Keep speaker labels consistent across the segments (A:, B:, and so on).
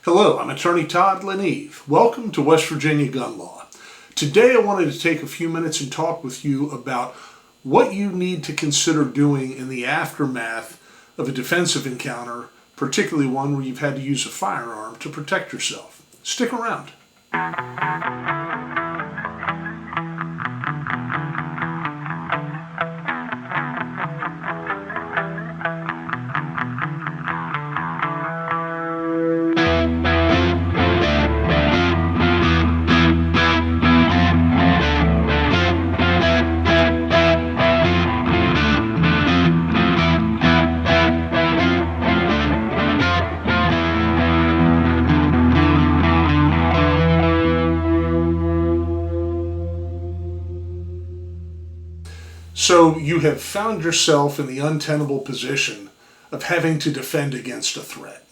A: Hello, I'm Attorney Todd Leneve. Welcome to West Virginia Gun Law. Today I wanted to take a few minutes and talk with you about what you need to consider doing in the aftermath of a defensive encounter, particularly one where you've had to use a firearm to protect yourself. Stick around. So you have found yourself in the untenable position of having to defend against a threat.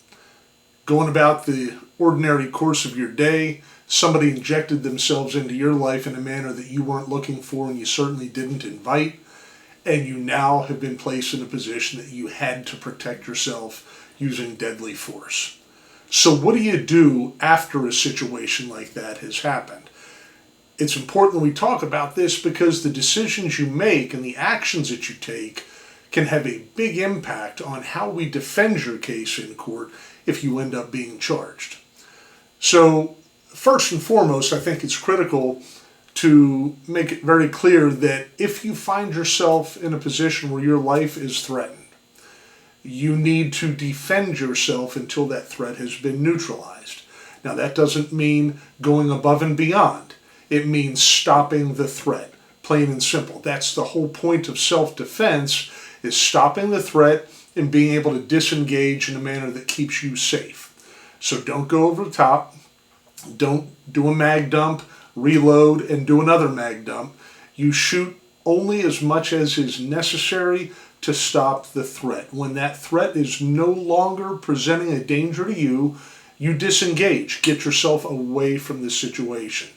A: Going about the ordinary course of your day, somebody injected themselves into your life in a manner that you weren't looking for and you certainly didn't invite, and you now have been placed in a position that you had to protect yourself using deadly force. So what do you do after a situation like that has happened? It's important we talk about this because the decisions you make and the actions that you take can have a big impact on how we defend your case in court if you end up being charged. So first and foremost, I think it's critical to make it very clear that if you find yourself in a position where your life is threatened, you need to defend yourself until that threat has been neutralized. Now that doesn't mean going above and beyond. It means stopping the threat, plain and simple. That's the whole point of self-defense, is stopping the threat and being able to disengage in a manner that keeps you safe. So don't go over the top, don't do a mag dump, reload, and do another mag dump. You shoot only as much as is necessary to stop the threat. When that threat is no longer presenting a danger to you, you disengage, get yourself away from the situation.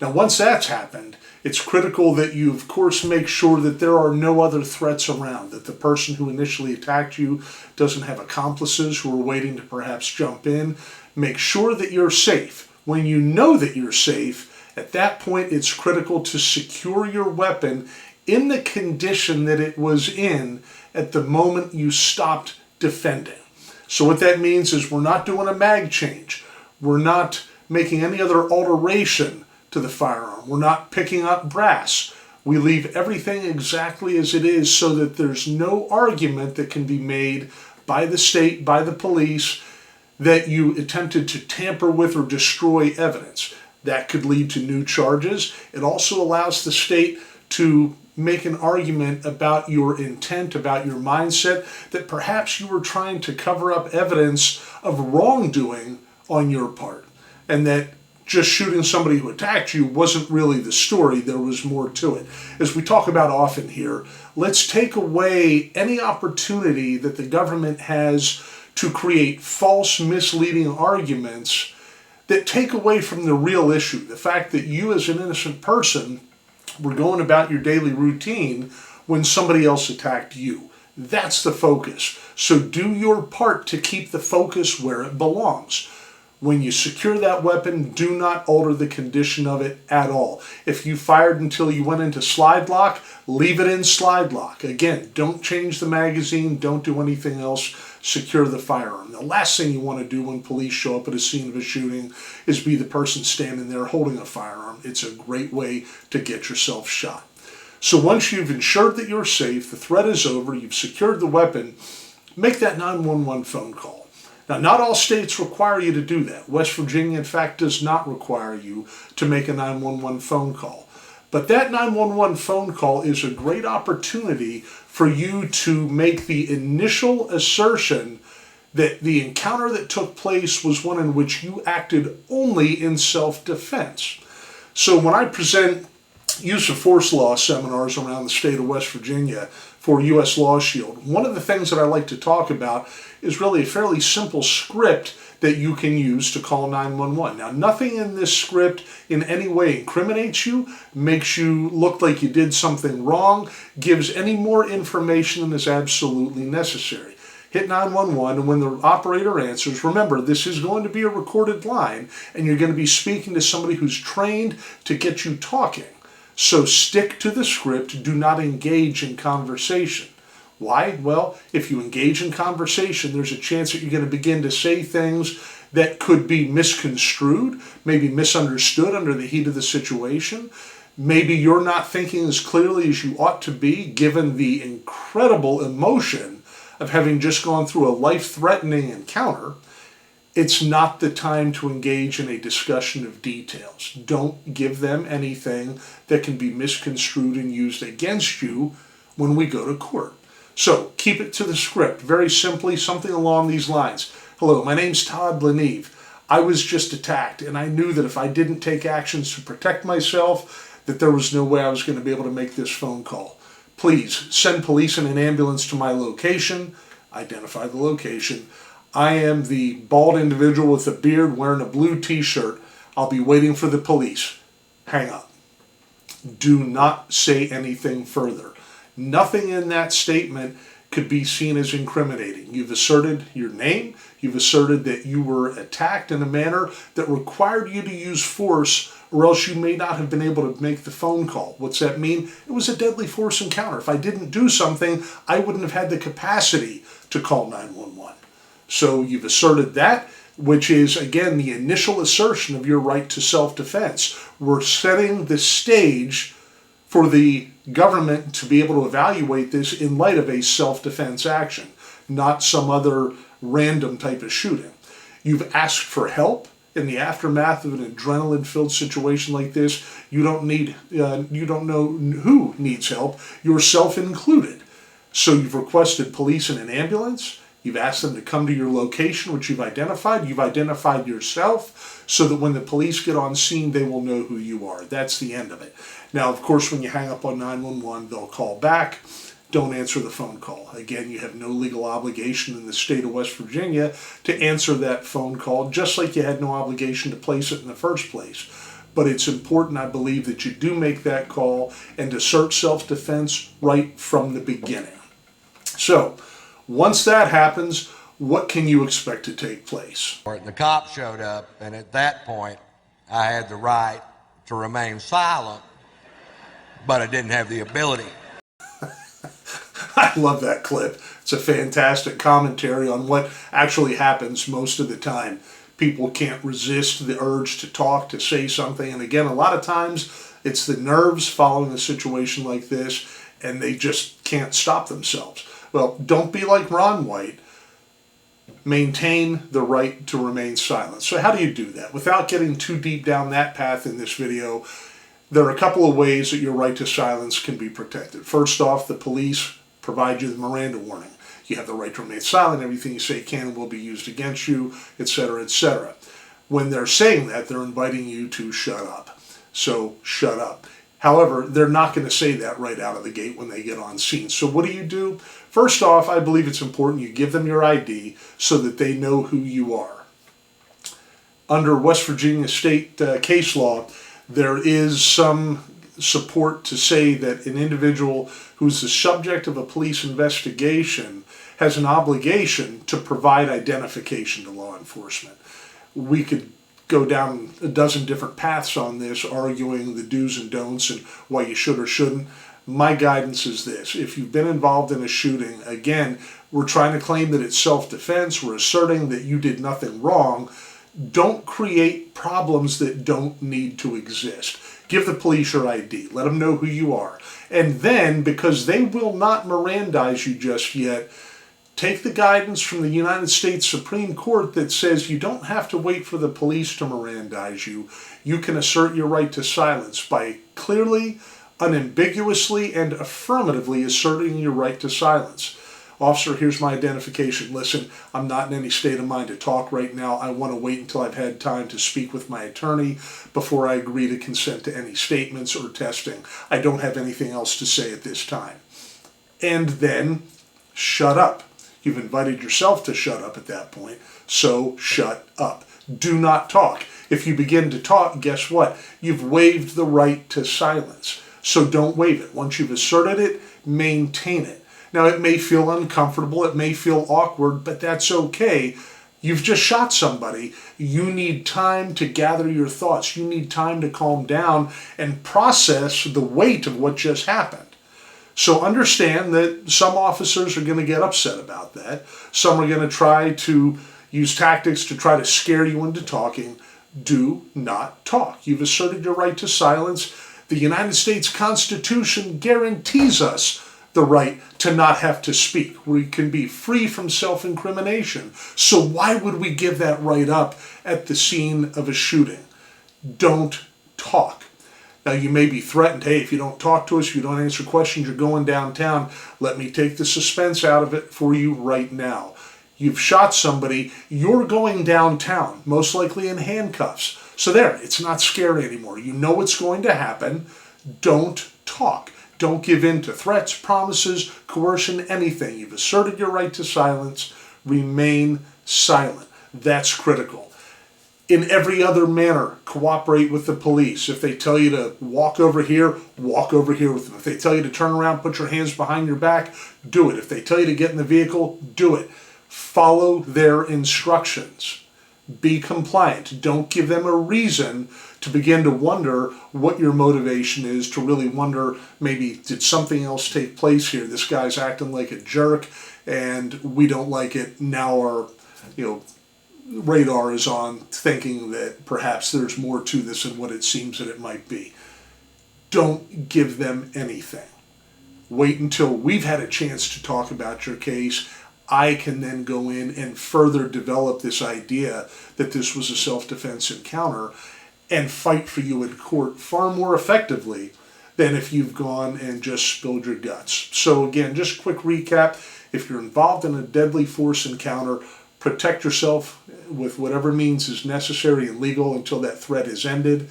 A: Now, once that's happened, it's critical that you, of course, make sure that there are no other threats around, that the person who initially attacked you doesn't have accomplices who are waiting to perhaps jump in. Make sure that you're safe. When you know that you're safe, at that point, it's critical to secure your weapon in the condition that it was in at the moment you stopped defending. So what that means is we're not doing a mag change. We're not making any other alteration to the firearm. We're not picking up brass. We leave everything exactly as it is so that there's no argument that can be made by the state, by the police, that you attempted to tamper with or destroy evidence. That could lead to new charges. It also allows the state to make an argument about your intent, about your mindset, that perhaps you were trying to cover up evidence of wrongdoing on your part, and that just shooting somebody who attacked you wasn't really the story. There was more to it. As we talk about often here, let's take away any opportunity that the government has to create false, misleading arguments that take away from the real issue, the fact that you as an innocent person were going about your daily routine when somebody else attacked you. That's the focus. So do your part to keep the focus where it belongs. When you secure that weapon, do not alter the condition of it at all. If you fired until you went into slide lock, leave it in slide lock. Again, don't change the magazine, don't do anything else, secure the firearm. The last thing you want to do when police show up at a scene of a shooting is be the person standing there holding a firearm. It's a great way to get yourself shot. So once you've ensured that you're safe, the threat is over, you've secured the weapon, make that 911 phone call. Now, not all states require you to do that. West Virginia, in fact, does not require you to make a 911 phone call. But that 911 phone call is a great opportunity for you to make the initial assertion that the encounter that took place was one in which you acted only in self-defense. So when I present use of force law seminars around the state of West Virginia for U.S. Law Shield, one of the things that I like to talk about is really a fairly simple script that you can use to call 911. Now, nothing in this script in any way incriminates you, makes you look like you did something wrong, gives any more information than is absolutely necessary. hit 911, and when the operator answers, remember, this is going to be a recorded line, and you're going to be speaking to somebody who's trained to get you talking. So stick to the script. Do not engage in conversation. Why? Well, if you engage in conversation, there's a chance that you're going to begin to say things that could be misconstrued, maybe misunderstood under the heat of the situation. Maybe you're not thinking as clearly as you ought to be, given the incredible emotion of having just gone through a life-threatening encounter. It's not the time to engage in a discussion of details. Don't give them anything that can be misconstrued and used against you when we go to court. So keep it to the script. Very simply, something along these lines. Hello, my name's Todd Leneve. I was just attacked, and I knew that if I didn't take actions to protect myself, that there was no way I was going to be able to make this phone call. Please send police and an ambulance to my location. Identify the location. I am the bald individual with a beard wearing a blue t-shirt. I'll be waiting for the police. Hang up. Do not say anything further. Nothing in that statement could be seen as incriminating. You've asserted your name. You've asserted that you were attacked in a manner that required you to use force, or else you may not have been able to make the phone call. What's that mean? It was a deadly force encounter. If I didn't do something, I wouldn't have had the capacity to call 911. So you've asserted that, which is, again, the initial assertion of your right to self-defense. We're setting the stage for the government to be able to evaluate this in light of a self-defense action, not some other random type of shooting. You've asked for help in the aftermath of an adrenaline-filled situation like this. You don't know who needs help, yourself included. So you've requested police and an ambulance. You've asked them to come to your location, which you've identified. You've identified yourself so that when the police get on scene, they will know who you are. That's the end of it. Now, of course, when you hang up on 911, they'll call back. Don't answer the phone call. Again, you have no legal obligation in the state of West Virginia to answer that phone call, just like you had no obligation to place it in the first place. But it's important, I believe, that you do make that call and assert self-defense right from the beginning. So, once that happens, what can you expect to take place?
B: The cop showed up, and at that point, I had the right to remain silent, but I didn't have the ability.
A: I love that clip. It's a fantastic commentary on what actually happens most of the time. People can't resist the urge to talk, to say something, and again, a lot of times it's the nerves following a situation like this, and they just can't stop themselves. Well, don't be like Ron White. Maintain the right to remain silent. So how do you do that? Without getting too deep down that path in this video, there are a couple of ways that your right to silence can be protected. First off, the police provide you the Miranda warning. You have the right to remain silent. Everything you say can and will be used against you, etc., etc. When they're saying that, they're inviting you to shut up. So shut up. However, they're not going to say that right out of the gate when they get on scene. So what do? First off, I believe it's important you give them your ID so that they know who you are. Under West Virginia state case law, there is some support to say that an individual who's the subject of a police investigation has an obligation to provide identification to law enforcement. We could go down a dozen different paths on this, arguing the do's and don'ts and why you should or shouldn't. My guidance is this. If you've been involved in a shooting, again, we're trying to claim that it's self-defense. We're asserting that you did nothing wrong. Don't create problems that don't need to exist. Give the police your ID. Let them know who you are. And then, because they will not Mirandize you just yet, take the guidance from the United States Supreme Court that says you don't have to wait for the police to Mirandize you. You can assert your right to silence by clearly, unambiguously, and affirmatively asserting your right to silence. Officer, here's my identification. Listen, I'm not in any state of mind to talk right now. I want to wait until I've had time to speak with my attorney before I agree to consent to any statements or testing. I don't have anything else to say at this time. And then shut up. You've invited yourself to shut up at that point, so shut up. Do not talk. If you begin to talk, guess what? You've waived the right to silence. So don't waive it. Once you've asserted it, maintain it. Now, it may feel uncomfortable, it may feel awkward, but that's okay. You've just shot somebody. You need time to gather your thoughts. You need time to calm down and process the weight of what just happened. So understand that some officers are going to get upset about that. Some are going to try to use tactics to try to scare you into talking. Do not talk. You've asserted your right to silence. The United States Constitution guarantees us the right to not have to speak. We can be free from self-incrimination. So why would we give that right up at the scene of a shooting? Don't talk. Now, you may be threatened, hey, if you don't talk to us, if you don't answer questions, you're going downtown. Let me take the suspense out of it for you right now. You've shot somebody, you're going downtown, most likely in handcuffs. So there, it's not scary anymore. You know what's going to happen. Don't talk. Don't give in to threats, promises, coercion, anything. You've asserted your right to silence. Remain silent. That's critical. In every other manner, cooperate with the police. If they tell you to walk over here with them. If they tell you to turn around, put your hands behind your back, do it. If they tell you to get in the vehicle, do it. Follow their instructions. Be compliant. Don't give them a reason to begin to wonder what your motivation is, to really wonder, maybe, did something else take place here? This guy's acting like a jerk and we don't like it. Now our, radar is on, thinking that perhaps there's more to this than what it seems that it might be. Don't give them anything. Wait until we've had a chance to talk about your case. I can then go in and further develop this idea that this was a self-defense encounter and fight for you in court far more effectively than if you've gone and just spilled your guts. So again, just a quick recap. If you're involved in a deadly force encounter, protect yourself with whatever means is necessary and legal until that threat is ended.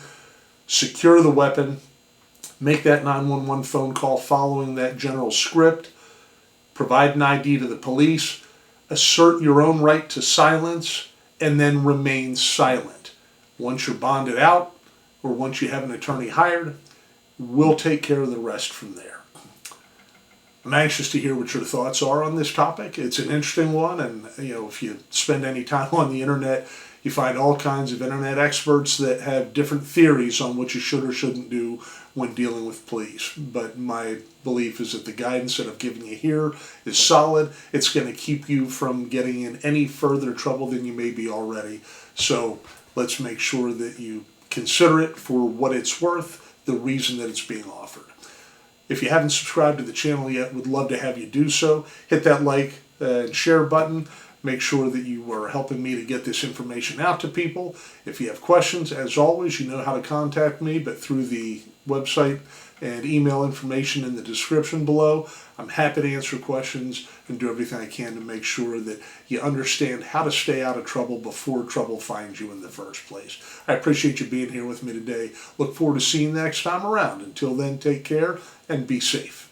A: Secure the weapon. Make that 911 phone call following that general script. Provide an ID to the police. Assert your own right to silence, and then remain silent. Once you're bonded out, or once you have an attorney hired, we'll take care of the rest from there. I'm anxious to hear what your thoughts are on this topic. It's an interesting one, and if you spend any time on the internet, you find all kinds of internet experts that have different theories on what you should or shouldn't do when dealing with police. But my belief is that the guidance that I've given you here is solid. It's going to keep you from getting in any further trouble than you may be already. So let's make sure that you consider it for what it's worth, the reason that it's being offered. If you haven't subscribed to the channel yet, would love to have you do so. Hit that like and share button. Make sure that you are helping me to get this information out to people. If you have questions, as always, you know how to contact me, but through the website and email information in the description below. I'm happy to answer questions and do everything I can to make sure that you understand how to stay out of trouble before trouble finds you in the first place. I appreciate you being here with me today. Look forward to seeing you next time around. Until then, take care and be safe.